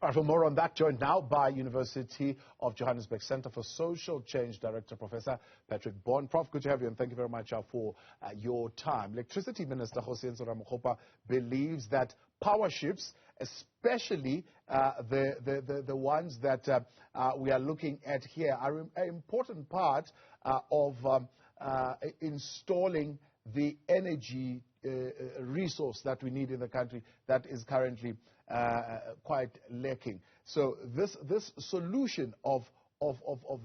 All right, for more on that, joined now by University of Johannesburg Centre for Social Change Director, Professor Patrick Bond. Prof, good to have you, and thank you very much for your time. Electricity Minister Jose Ramokgopa believes that power ships, especially the ones that we are looking at here, are an important part of installing the energy resource that we need in the country that is currently quite lacking. So this solution of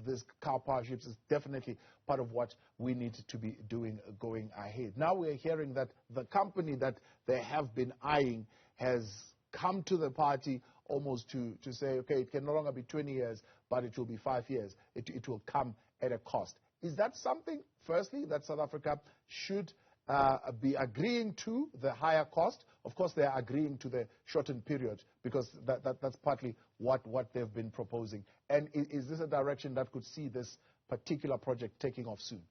these car power ships is definitely part of what we need to be doing going ahead. Now we're hearing that the company that they have been eyeing has come to the party almost to say, okay, it can no longer be 20 years, but it will be 5 years. It will come at a cost. Is that something, firstly, that South Africa should be agreeing to, the higher cost? Of course, they are agreeing to the shortened period because that's partly what they've been proposing. And is this a direction that could see this particular project taking off soon?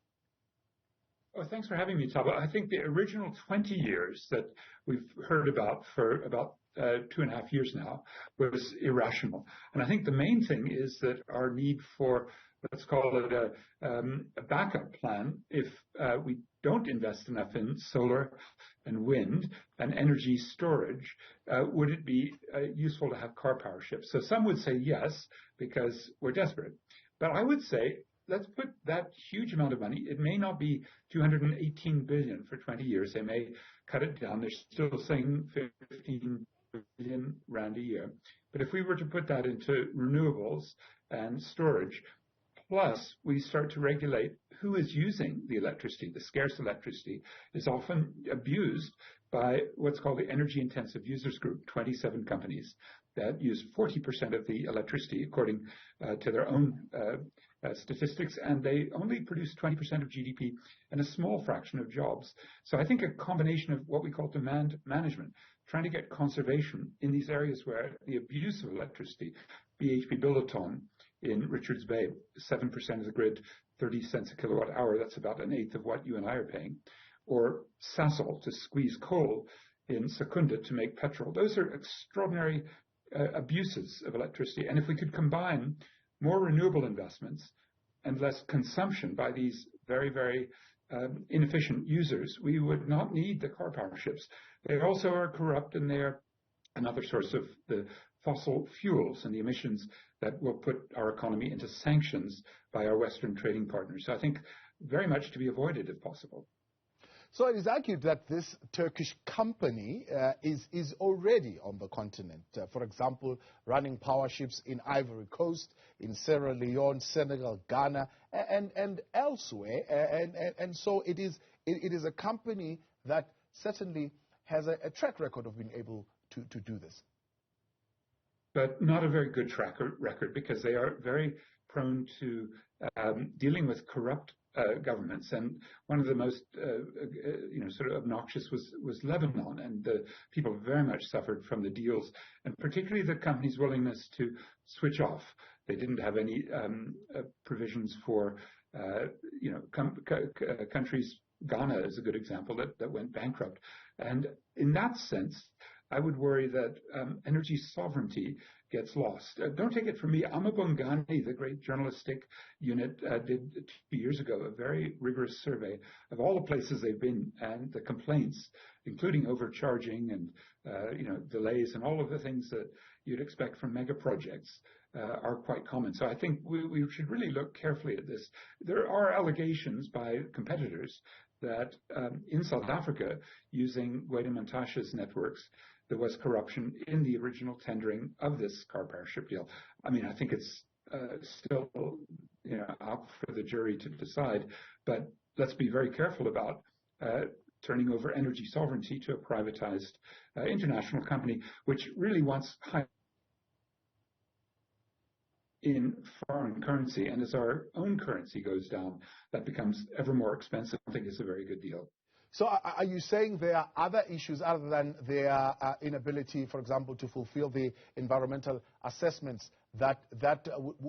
Oh, thanks for having me, Taba. I think the original 20 years that we've heard about for about 2.5 years now was irrational. And I think the main thing is that our need for, let's call it a backup plan, if we don't invest enough in solar and wind and energy storage, would it be useful to have car power ships? So some would say yes, because we're desperate. But I would say, let's put that huge amount of money. It may not be 218 billion for 20 years. They may cut it down. They're still saying 15 billion rand a year. But if we were to put that into renewables and storage, plus we start to regulate who is using the electricity, the scarce electricity is often abused by what's called the energy intensive users group, 27 companies that use 40% of the electricity according to their own statistics, and they only produce 20% of GDP and a small fraction of jobs. So I think a combination of what we call demand management, trying to get conservation in these areas where the abuse of electricity, BHP Billiton in Richards Bay, 7% of the grid, 30 cents a kilowatt hour, that's about an eighth of what you and I are paying, or Sasol to squeeze coal in Secunda to make petrol. Those are extraordinary abuses of electricity. And if we could combine more renewable investments and less consumption by these very, very inefficient users, we would not need the car power ships. They also are corrupt, and they're another source of the fossil fuels and the emissions that will put our economy into sanctions by our Western trading partners. So I think very much to be avoided if possible. So it is argued that this Turkish company is already on the continent. For example, running power ships in Ivory Coast, in Sierra Leone, Senegal, Ghana, and elsewhere. And so it is a company that certainly has a track record of being able to do this. But not a very good track record, because they are very prone to dealing with corrupt governments, and one of the most sort of obnoxious was Lebanon, and the people very much suffered from the deals, and particularly the company's willingness to switch off. They didn't have any provisions for countries. Ghana is a good example that went bankrupt, and in that sense, I would worry that energy sovereignty gets lost. Don't take it from me. Amabongani, the great journalistic unit, did 2 years ago a very rigorous survey of all the places they've been and the complaints, including overcharging and delays and all of the things that you'd expect from mega projects are quite common. So I think we should really look carefully at this. There are allegations by competitors that in South Africa, using Gwede Mantashe's networks, there was corruption in the original tendering of this Karpowership deal. I mean, I think it's still up for the jury to decide, but let's be very careful about turning over energy sovereignty to a privatized international company, which really wants high in foreign currency, and as our own currency goes down, that becomes ever more expensive. I think it's a very good deal. So are you saying there are other issues other than their inability, for example, to fulfill the environmental assessments that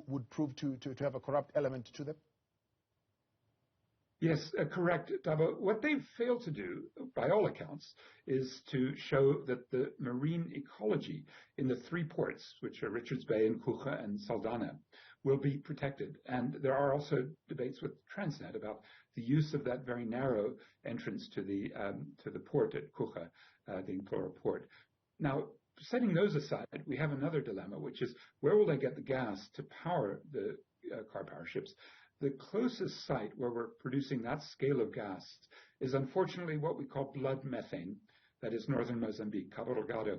would prove to have a corrupt element to them? Yes, correct, Dabo. What they've failed to do, by all accounts, is to show that the marine ecology in the three ports, which are Richards Bay and Kucha and Saldanha, will be protected. And there are also debates with Transnet about the use of that very narrow entrance to the port at Kucha, the Implora port. Now, setting those aside, we have another dilemma, which is where will they get the gas to power the Karpowerships? The closest site where we're producing that scale of gas is unfortunately what we call blood methane, that is northern Mozambique, Cabo Delgado.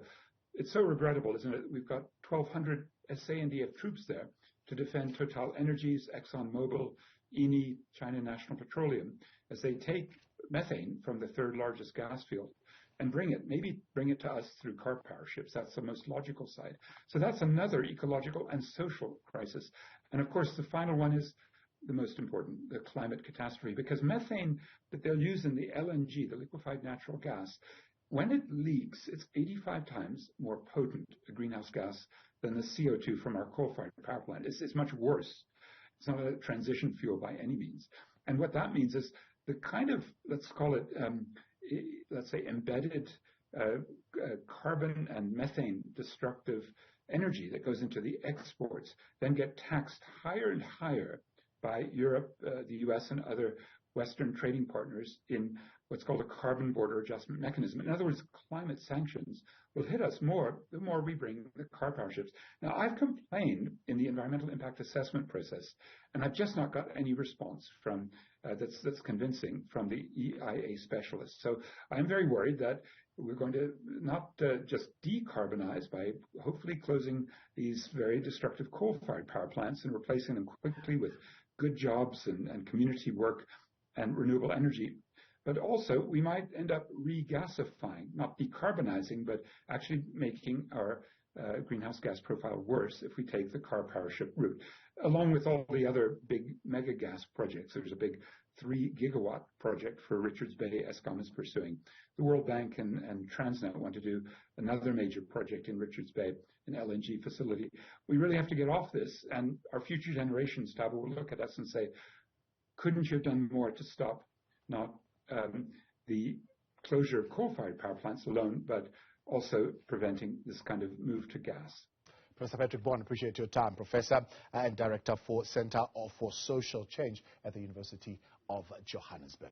It's so regrettable, isn't it? We've got 1,200 SANDF troops there to defend Total Energies, ExxonMobil, Eni, China National Petroleum, as they take methane from the third largest gas field and maybe bring it to us through Karpowerships. That's the most logical side. So that's another ecological and social crisis. And of course, the final one is the most important, the climate catastrophe, because methane that they'll use in the LNG, the liquefied natural gas, when it leaks, it's 85 times more potent a greenhouse gas than the CO2 from our coal-fired power plant. It's much worse. It's not a transition fuel by any means. And what that means is the kind of, let's call it, let's say, embedded carbon and methane destructive energy that goes into the exports then get taxed higher and higher by Europe, the US, and other Western trading partners in what's called a carbon border adjustment mechanism. In other words, climate sanctions will hit us more the more we bring the Karpowerships. Now, I've complained in the environmental impact assessment process, and I've just not got any response from that's convincing from the EIA specialists. So I'm very worried that we're going to not just decarbonize by hopefully closing these very destructive coal-fired power plants and replacing them quickly with good jobs and community work and renewable energy. But also, we might end up regasifying, not decarbonizing, but actually making our greenhouse gas profile worse if we take the Karpowership route, along with all the other big mega gas projects. There's a big 3 gigawatt project for Richards Bay Eskom is pursuing. The World Bank and Transnet want to do another major project in Richards Bay, an LNG facility. We really have to get off this, and our future generations, Tabo, will look at us and say, couldn't you have done more to stop not the closure of coal-fired power plants alone, but also preventing this kind of move to gas? Professor Patrick Bond, appreciate your time. Professor and Director for Centre for Social Change at the University of Johannesburg.